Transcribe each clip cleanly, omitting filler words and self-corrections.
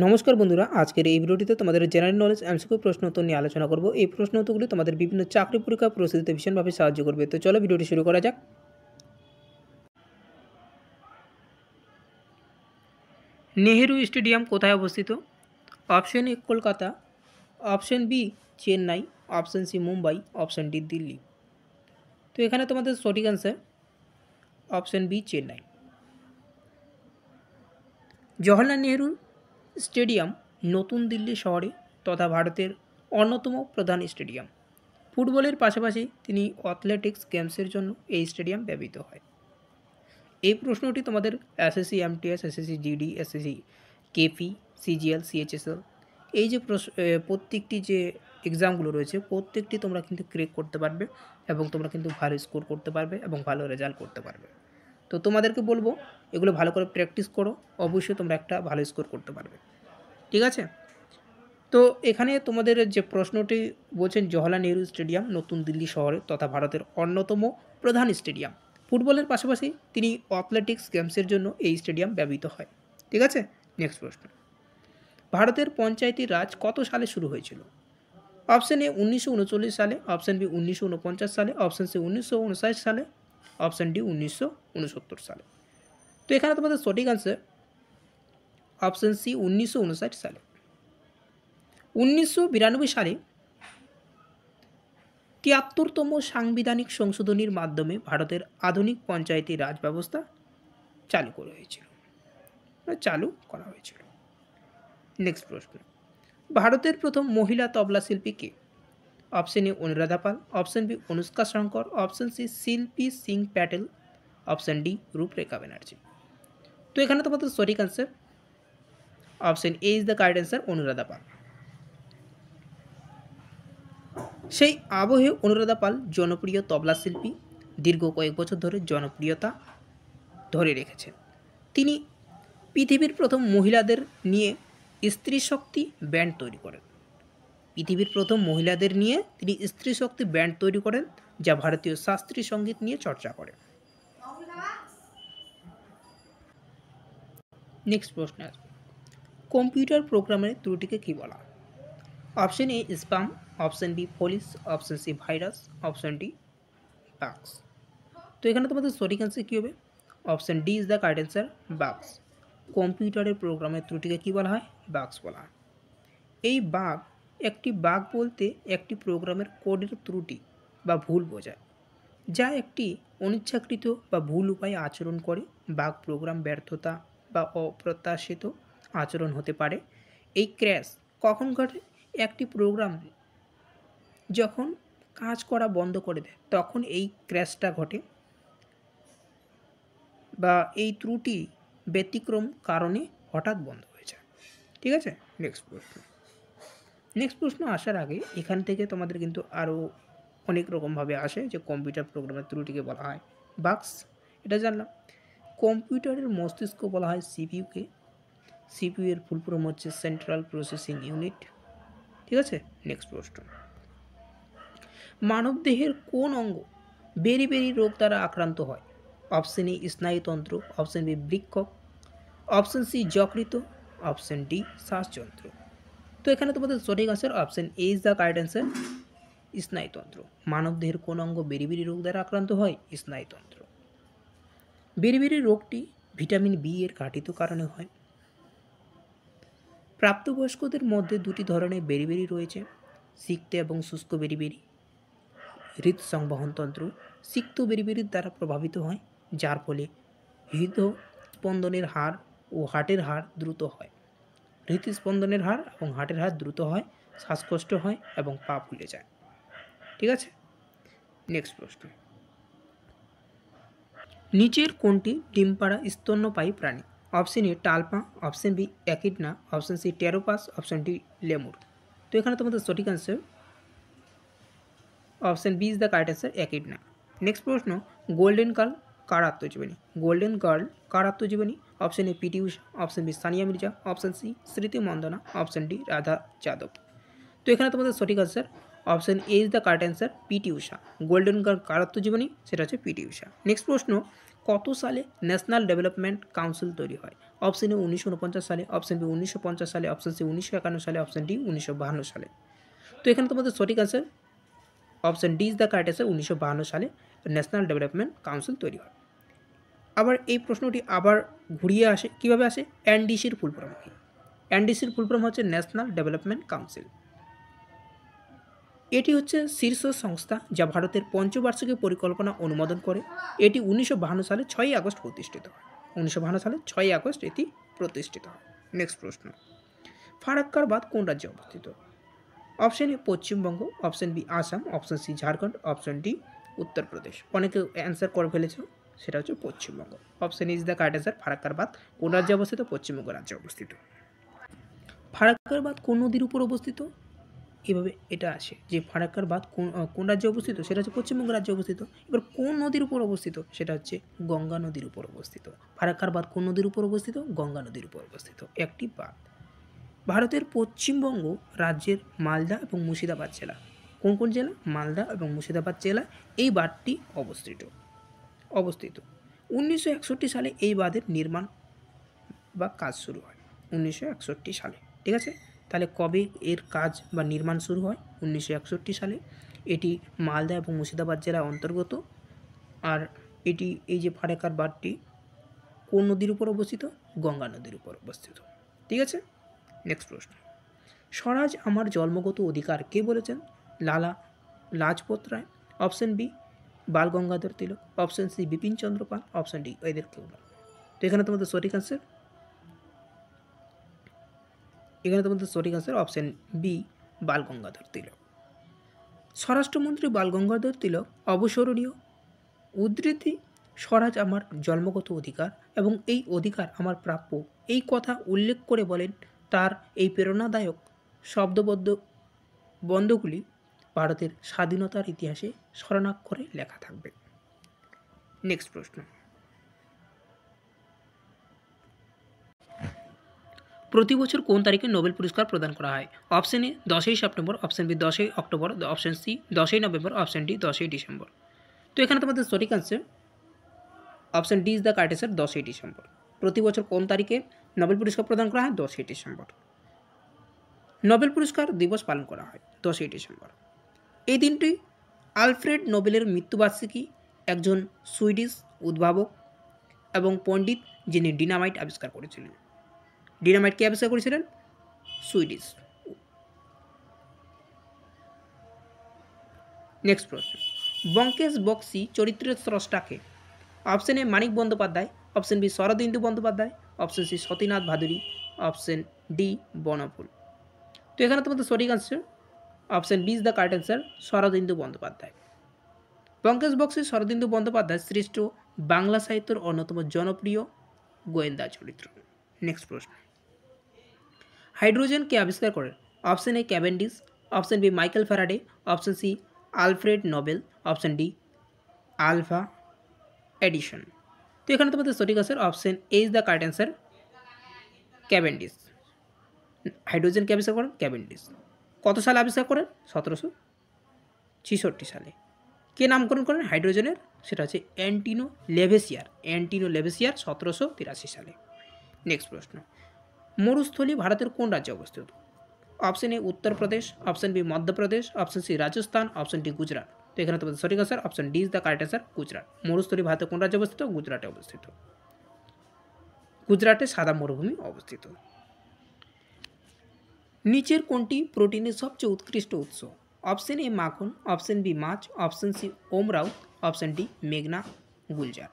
নমস্কার বন্ধুরা, আজকের এই ভিডিওটিতে তোমাদের জেনারেল নলেজ এমসিকিউ প্রশ্ন উত্তর নিয়ে আলোচনা করব। এই প্রশ্ন উত্তরগুলি তোমাদের বিভিন্ন চাকরি পরীক্ষা প্রস্তুতিতে ভীষণভাবে সাহায্য করবে। তো চলো ভিডিওটি শুরু করা যাক। নেহেরু স্টেডিয়াম কোথায় অবস্থিত? Option A Kolkata, option B Chennai, option C Mumbai, option D Delhi. তো এখানে তোমাদের সঠিক answer option B Chennai. Jawaharlal Nehru stadium নতুন দিল্লি শহরে তথা ভারতের অন্যতম প্রধান স্টেডিয়াম। ফুটবলের পাশাপাশি তিনি অ্যাথলেটিক্স গেমসের জন্য এই স্টেডিয়াম ব্যবহৃত হয়। এই প্রশ্নটি তোমাদের SSC MTS, SSC GD, SSC KP, CGL, CHSL এই যে প্রত্যেকটি যে এক্সামগুলো রয়েছে প্রত্যেকটি তোমরা কিন্তু ক্র্যাক করতে পারবে এবং তোমরা কিন্তু ভালো স্কোর করতে পারবে এবং ভালো রেজাল্ট করতে পারবে। তো তোমাদেরকে বলবো এগুলো ভালো করে প্র্যাকটিস করো, অবশ্যই তোমরা একটা ভালো স্কোর করতে পারবে। ঠিক আছে? তো এখানে তোমাদের যে প্রশ্নটি বলছেন জওহরলাল নেহেরু স্টেডিয়াম নতুন দিল্লি শহরে তথা ভারতের অন্যতম প্রধান স্টেডিয়াম। ফুটবলের পাশাপাশি তিনি অ্যাথলেটিক্স গেমসের জন্য এই স্টেডিয়াম ব্যবহৃত হয়। ঠিক আছে? নেক্সট প্রশ্ন, ভারতের পঞ্চায়েতি রাজ কত সালে শুরু হয়েছিল? অপশন এ 1939 সালে, অপশন বি 1949 সালে, অপশন সি 1959 সালে, অপশন ডি 1969 সালে। তো এখানে তোমাদের সঠিক আনসার অপশন সি 1959 সালে। 1992 সালে ৭৩তম সাংবিধানিক সংশোধনীর মাধ্যমে ভারতের আধুনিক পঞ্চায়েতি রাজ ব্যবস্থা চালু করা হয়েছিল। নেক্সট প্রশ্ন, ভারতের প্রথম মহিলা তবলা শিল্পী কে? Option A Anuradha Pal, option B Anushka Shankar, option C Shilpi Singh Patel, option D রূপরেখা ব্যানার্জি। তো এখানে তোমাদের সঠিক answer option A is the correct answer, Anuradha Pal. সেই আবহে অনুরাধা পাল জনপ্রিয় তবলা শিল্পী, দীর্ঘ কয়েক বছর ধরে জনপ্রিয়তা ধরে রেখেছেন। তিনি পৃথিবীর প্রথম মহিলাদের নিয়ে স্ত্রী শক্তি ব্যান্ড তৈরি করেন। পৃথিবীর প্রথম মহিলাদের নিয়ে তিনি স্ত্রী শক্তি ব্যান্ড তৈরি করেন, যা ভারতীয় শাস্ত্রীয় সঙ্গীত নিয়ে চর্চা করে। নেক্সট প্রশ্ন আসবে, কম্পিউটার প্রোগ্রামের ত্রুটিকে কী বলা? Option A spam, option B polish, option C virus, option D bugs. তো এখানে তোমাদের সঠিক অ্যান্সার কী হবে? Option D is the correct answer, bugs. কম্পিউটারের প্রোগ্রামের ত্রুটিকে কী বলা হয়? বাগস বলা হয়। এই বাগ, একটি বাগ বলতে একটি প্রোগ্রামের কোডের ত্রুটি বা ভুল বোঝায়, যা একটি অনিচ্ছাকৃত বা ভুল উপায়ে আচরণ করে। বাগ প্রোগ্রাম ব্যর্থতা বা অপ্রত্যাশিত আচরণ হতে পারে। এই ক্র্যাশ কখন ঘটে? একটি প্রোগ্রাম যখন কাজ করা বন্ধ করে দেয় তখন এই ক্র্যাশটা ঘটে, বা এই ত্রুটি ব্যতিক্রম কারণে হঠাৎ বন্ধ হয়ে যায়। ঠিক আছে? নেক্সট প্রশ্ন আসার আগে এখান থেকে তোমাদের কিন্তু আরও অনেক রকমভাবে আসে যে কম্পিউটার প্রোগ্রামের ত্রুটিকে বলা হয় বাগস, এটা জানলাম। কম্পিউটারের মস্তিষ্ক বলা হয় সিপিইউকে। সিপিইউ এর ফুল ফর্ম হচ্ছে সেন্ট্রাল প্রসেসিং ইউনিট। ঠিক আছে? নেক্সট প্রশ্ন, মানবদেহের কোন অঙ্গ বেরি রোগ দ্বারা আক্রান্ত হয়? অপশন এ স্নায়ুতন্ত্র, অপশন বি বৃক্ক, অপশন সি যকৃত, অপশন ডি শ্বাসযন্ত্র। তো এখানে তোমাদের সঠিক answer option A is the correct answer, স্নায়ুতন্ত্র। মানবদেহের কোন অঙ্গ বেরি রোগ দ্বারা আক্রান্ত হয়? স্নায়ুতন্ত্র। বেরি রোগটি ভিটামিন বি এর ঘাটতির কারণে হয়। প্রাপ্তবয়স্কদের মধ্যে দুটি ধরনের বেরি রয়েছে, সিক্ত এবং শুষ্ক বেরি। হৃদসংবহনতন্ত্র সিক্ত বেরির দ্বারা প্রভাবিত হয়, যার ফলে হৃদস্পন্দনের হার ও হার্টের হার দ্রুত হয়। হৃদস্পন্দনের হার এবং হার্টের হার দ্রুত হয়, শ্বাসকষ্ট হয় এবং পা ফুলে যায়। ঠিক আছে? নেক্সট প্রশ্ন, নিচের কোনটি ডিম পাড়া স্তন্যপায়ী প্রাণী? Option A talpa, option B echidna, option C pteropus, option D lemur. তো এখানে তোমাদের সঠিক answer option B is the correct answer, echidna. Next প্রশ্ন, গোল্ডেন গার্ল কার আত্মজীবনী? গোল্ডেন গার্ল কার আত্মজীবনী? Option A PT Usha, option B Sania Mirza, option C Smriti Mandhana, option D Radha Yadav. তো এখানে তোমাদের সঠিক answer option A is the correct answer, PT Usha. Golden girl কার আত্মজীবনী? সেটা হচ্ছে পিটি উষা। নেক্সট প্রশ্ন, কত সালে ন্যাশনাল ডেভেলপমেন্ট কাউন্সিল তৈরি হয়? অপশন এ 1949 সালে, অপশন বি 1950 সালে, অপশন সি 1951 সালে, অপশন ডি 1952 সালে। তো এখানে তোমাদের সঠিক answer option D is the correct answer. 1952 সালে ন্যাশনাল ডেভেলপমেন্ট কাউন্সিল তৈরি হয়। আবার এই প্রশ্নটি আবার ঘুরিয়ে আসে, কীভাবে আসে? এনডিসির ফুল ফর্ম কি? এনডিসির ফুল ফর্ম হচ্ছে ন্যাশনাল ডেভেলপমেন্ট কাউন্সিল। এটি হচ্ছে শীর্ষ সংস্থা যা ভারতের পঞ্চবার্ষিকী পরিকল্পনা অনুমোদন করে। এটি 1952 সালে 6ই আগস্ট প্রতিষ্ঠিত হয়। 1952 সালে 6ই আগস্ট এটি প্রতিষ্ঠিত হয়। নেক্সট প্রশ্ন, ফারাক্কার বাঁধ কোন রাজ্যে অবস্থিত? Option A Paschimbanga, option B Assam, option C Jharkhand, option D Uttar Pradesh. অনেকে অ্যান্সার করে ফেলেছ, সেটা হচ্ছে Paschimbanga. Option is the correct answer. ফারাক্কার বাঁধ কোন রাজ্যে অবস্থিত? পশ্চিমবঙ্গ রাজ্যে অবস্থিত। ফারাক্কার বাঁধ কোন নদীর উপর অবস্থিত? এভাবে এটা আসে যে ফারাক্কার বাঁধ কোন রাজ্যে অবস্থিত? সেটা হচ্ছে পশ্চিমবঙ্গ রাজ্যে অবস্থিত। এবার কোন নদীর উপর অবস্থিত? সেটা হচ্ছে গঙ্গা নদীর উপর অবস্থিত। ফারাক্কার বাঁধ কোন নদীর উপর অবস্থিত? গঙ্গা নদীর উপর অবস্থিত একটি বাঁধ। ভারতের পশ্চিমবঙ্গ রাজ্যের মালদা এবং মুর্শিদাবাদ জেলা, কোন কোন জেলা? মালদা এবং মুর্শিদাবাদ জেলা এই বাঁধটি অবস্থিত। 1961 সালে এই বাঁধের নির্মাণ বা কাজ শুরু হয়। 1961 সালে, ঠিক আছে। তাহলে কবে এর কাজ বা নির্মাণ শুরু হয়? 1961 সালে। এটি মালদা এবং মুর্শিদাবাদ জেলার অন্তর্গত। আর এটি, এই যে ফারাক্কার বাঁধটি কোন নদীর উপর অবস্থিত? গঙ্গা নদীর উপর অবস্থিত, ঠিক আছে। নেক্সট প্রশ্ন, স্বরাজ আমার জন্মগত অধিকার কে বলেছেন? লালা লাজপত রায়, অপশন বি বাল গঙ্গাধর তিলক, option C Bipin Chandra Pal, option D এদের কেউ না। তো এখানে তোমাদের সঠিক আনসার অপশন বি বাল গঙ্গাধর তিলক। স্বরাষ্ট্রমন্ত্রী বাল গঙ্গাধর তিলক অবসরণীয় উদ্ধৃতি স্বরাজ আমার জন্মগত অধিকার এবং এই অধিকার আমার প্রাপ্য, এই কথা উল্লেখ করে বলেন তার এই প্রেরণাদায়ক বন্ধগুলি ভারতের স্বাধীনতার ইতিহাসে স্মরণাক্ষরে লেখা থাকবে। নেক্সট প্রশ্ন, প্রতি বছর কোন তারিখে নোবেল পুরস্কার প্রদান করা হয়? অপশন এ 10ই সেপ্টেম্বর, অপশন বি 10ই অক্টোবর, অপশন সি 10ই নভেম্বর, অপশন ডি 10ই ডিসেম্বর। তো এখানে তোমাদের সঠিক answer option D is the correct answer. 10ই ডিসেম্বর। প্রতি বছর কোন তারিখে নোবেল পুরস্কার প্রদান করা হয়? 10ই ডিসেম্বর। নোবেল পুরস্কার দিবস পালন করা হয় 10ই ডিসেম্বর। এই দিনটি আলফ্রেড নোবেলের মৃত্যুবার্ষিকী। একজন সুইডিশ উদ্ভাবক এবং পণ্ডিত যিনি ডিনামাইট আবিষ্কার করেছিলেন। ডিনামাইট কে আবিষ্কার করেছিলেন? সুইডিশ। নেক্সট প্রশ্ন, ব্যোমকেশ বক্সী চরিত্রের স্রষ্টাকে? Option A Manik Bandyopadhyay, option B Sharadindu Bandyopadhyay, option C Satinath Bhaduri, option D Banaphool. তো এখানে তোমাদের সঠিক answer option B is the correct answer. Sharadindu Bandyopadhyay. Byomkesh Bakshi Sharadindu Bandyopadhyay শ্রেষ্ঠ বাংলা সাহিত্যের অন্যতম জনপ্রিয় গোয়েন্দা চরিত্র। নেক্সট প্রশ্ন, হাইড্রোজেন কে আবিষ্কার করেন? Option A Cavendish, option B Michael Faraday, option C Alfred Nobel, option D Alva Edison. তো এখানে তোমাদের সঠিক answer option A is the correct answer. Cavendish. Hydrogen কে আবিষ্কার করেন? ক্যাভেন্ডিশ। কত সালে আবিষ্কার করেন? 1766 সালে। কে নামকরণ করেন হাইড্রোজেনের? সেটা হচ্ছে অ্যান্টিনো লেভেসিয়ার। 1783 সালে। নেক্সট প্রশ্ন, মরুস্থলী ভারতের কোন রাজ্যে অবস্থিত? Option A Uttar Pradesh, option B Madhya Pradesh, option C Rajasthan, option D Gujarat. তো এখানে তোমাদের সঠিক answer option D is the correct answer. Gujarat. Marusthali ভারতের কোন রাজ্যে অবস্থিত? গুজরাটে অবস্থিত। গুজরাটে সাদা মরুভূমি অবস্থিত। নিচের কোনটি প্রোটিনের সবচেয়ে উৎকৃষ্ট উৎস? অপশন এ মাখন, অপশন বি মাছ, অপশন সি ওমরাও, অপশন ডি মেঘনা গুলজার।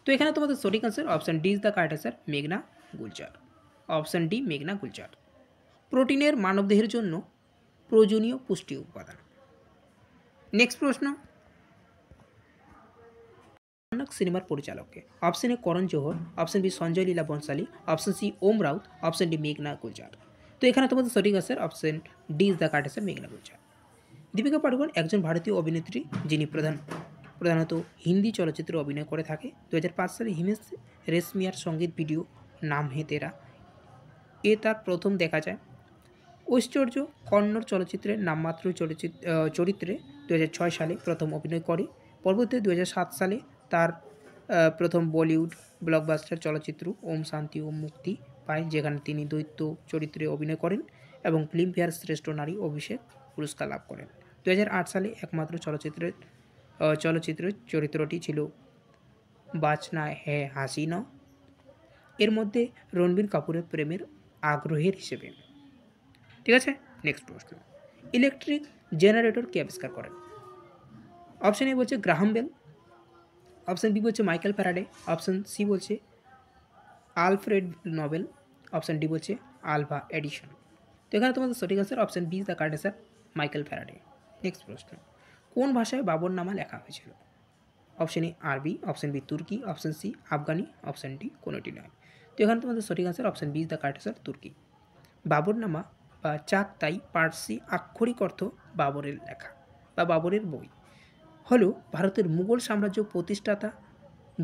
তো এখানে তোমাদের সঠিক answer option D is the correct answer. মেঘনা গুলজার। অপশন ডি মেঘনা গুলজার। প্রোটিনের মানবদেহের জন্য প্রয়োজনীয় পুষ্টি উপাদান। নেক্সট প্রশ্ন, সিনেমার পরিচালককে? Option A Karan Johar, option B Sanjay Leela Bhansali, option C Om Raut, option D মেঘনা গুলজার। তো এখানে তোমাদের সঠিক answer option D is the correct answer. মেঘনা গুলজার। দীপিকা পাড়ুকোন একজন ভারতীয় অভিনেত্রী যিনি প্রধানত হিন্দি চলচ্চিত্রে অভিনয় করে থাকে। 2005 সালে হিমেশ রেশমিয়ার সঙ্গীত ভিডিও নাম হে তেরা এ তার প্রথম দেখা যায়। ঐশ্বর্য কন্নড় চলচ্চিত্রের নামমাত্র চরিত্রে 2006 সালে প্রথম অভিনয় করে। পরবর্তীতে 2007 সালে তার প্রথম বলিউড ব্লকবাস্টার চলচ্চিত্র ওম শান্তি ওম মুক্তি পায়, যেখানে তিনি দৈত্য চরিত্রে অভিনয় করেন এবং ফিল্মফেয়ার শ্রেষ্ঠ নারী অভিষেক পুরস্কার লাভ করেন। 2008 সালে একমাত্র চলচ্চিত্রের চরিত্রটি ছিল বাচনা হে হাসিনা, এর মধ্যে রণবীর কাপুরের প্রেমের আগ্রহের হিসেবে। ঠিক আছে, নেক্সট প্রশ্ন। ইলেকট্রিক জেনারেটর কে আবিষ্কার করেন? অপশন এ বলছে গ্রাহাম বেল, অপশন বি বলছে মাইকেল ফ্যারাডে, অপশন সি বলছে আলফ্রেড নোবেল, অপশন ডি বলছে আলভা এডিসন। তো এখানে তোমাদের সঠিক answer option B the correct answer, Michael Faraday. Next প্রশ্ন। কোন ভাষায় বাবরনামা লেখা হয়েছিল? অপশন এ আরবি, অপশন বি তুর্কি, অপশন সি আফগানি, অপশন ডি কোনোটি নয়। তো এখানে তোমাদের সঠিক answer option B the correct answer, তুর্কি। বাবরনামা বা চাগতাই পার্সি আক্ষরিক অর্থ বাবরের লেখা বা বাবরের বই, হলো ভারতের মুঘল সাম্রাজ্য প্রতিষ্ঠাতা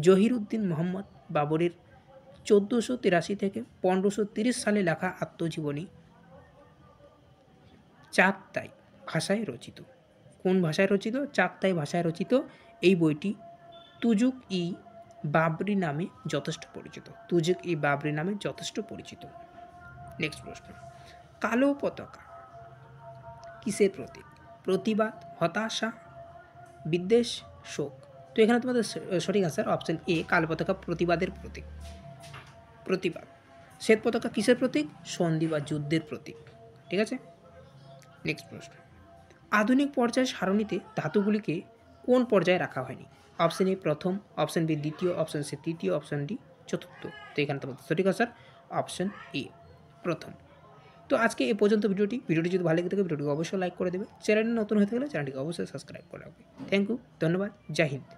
জহিরুদ্দিন মোহাম্মদ বাবরের 1483 থেকে 1530 সালে লেখা আত্মজীবনী চাগতাই ভাষায় রচিত। কোন ভাষায় রচিত? চাগতাই ভাষায় রচিত এই বইটি তুজুক ই বাবরি নামে যথেষ্ট পরিচিত। তুজুক ই বাবরি নামে যথেষ্ট পরিচিত। নেক্সট প্রশ্ন। কালো পতাকা কিসের প্রতীক? প্রতিবাদ, হতাশা, বিদ্বেষ, শোক। তো এখানে তোমাদের সঠিক আনসার অপশন এ কালো পতাকা প্রতিবাদের প্রতীক। প্রতিবাদ। শ্বেত পতাকা কিসের প্রতীক? সন্ধি বা যুদ্ধের প্রতীক। ঠিক আছে, নেক্সট প্রশ্ন। আধুনিক পর্যায় সারণীতে ধাতুগুলিকে কোন পর্যায়ে রাখা হয়নি? অপশন এ প্রথম, অপশন বি দ্বিতীয়, অপশন সি তৃতীয়, অপশন ডি চতুর্থ। তো এখানে তোমাদের সঠিক আনসার অপশন এ প্রথম। তো আজকে এ পর্যন্ত ভিডিওটি যদি ভালো লেগে থাকে ভিডিওটিকে অবশ্যই লাইক করে দেবে। চ্যানেলে নতুন হয়ে থাকলে চ্যানেলটিকে অবশ্যই সাবস্ক্রাইব করে রাখবে। থ্যাংক ইউ, ধন্যবাদ, জয় হিন্দ।